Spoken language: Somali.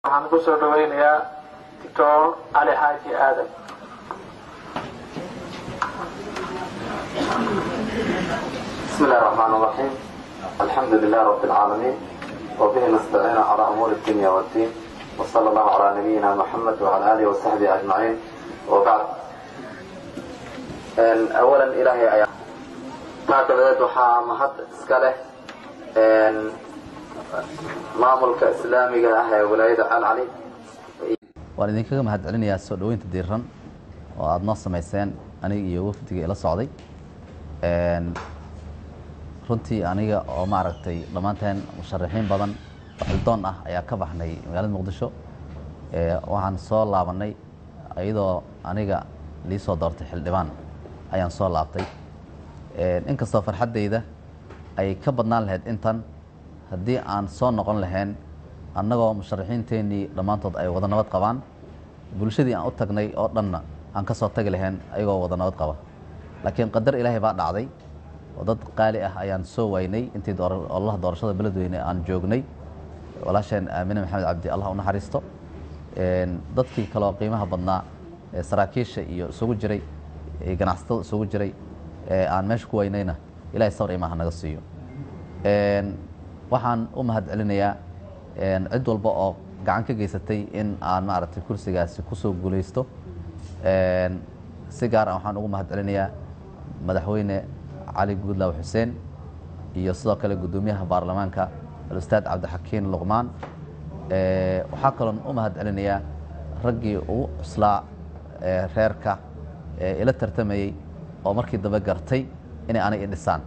waxaan ku soo dhaweynayaa Dr. Ali Haji Aadan. بسم الله الرحمن الرحيم. الحمد لله رب العالمين وبه نستعين على أمور الدنيا والدين وصلى الله على نبينا محمد وعلى آله وصحبه أجمعين وبعد. أولا إلهي آيات هكذا دوحا مهد اسكاله maamulka islaamiga ah ee wilaayada Al-Ali waan idinkaga mahadcelinayaa soo dhaweynta diiran oo aad noo sameyseen aniga iyo wafdiga ila socday runtii aniga oo maaragtay dhamaanteen musharaxiin badan xildoon ah ayaa ka baxnay magaalada Muqdisho waxaan soo laabanay iyadoo aniga li soo doortay xildhibaan ayaan soo laabtay inkastoo farxadeyda ay ka badnaan lahayd intan haddii aan soo noqon lahayn annagoo musharaxiinteenii dhammaantood ay wada nabad qabaan bulshadii aan u tagnay oo dhanna aan ka soo tagi lahayn ayagoo wada nabad qaba laakiin qadar ilaahay baa dhacday oo dad qaali ah ayaan soo waynay intii Allah doorashada beledweyne aan joognay walaasheen Aamina Maxamed Cabdi Allah u naxariisto dadkii kale oo qiimaha badnaa saraakiisha iyo isugu jiray ganacsatada isugu jiray aan meesha ku waynayna ilaahay sabr iyo mahad naga siiyo waxaan u mahadcelinayaa cid walba oo gacan ka geysatay in aan maaragtay kursigaasi ku soo guuleysto si gaar ah waxaan ugu mahadcelinayaa madaxweyne Cali Guudlaaw Xuseen iyo sidoo kale gudoomiyaha baarlamaanka Ustaad Cabdixakiin Luqmaan waxa kale oo u mahadcelinayaa raggii ugu cuslaa reerka ila tartamayay oo markii dambe gartay inay aniga dhisaan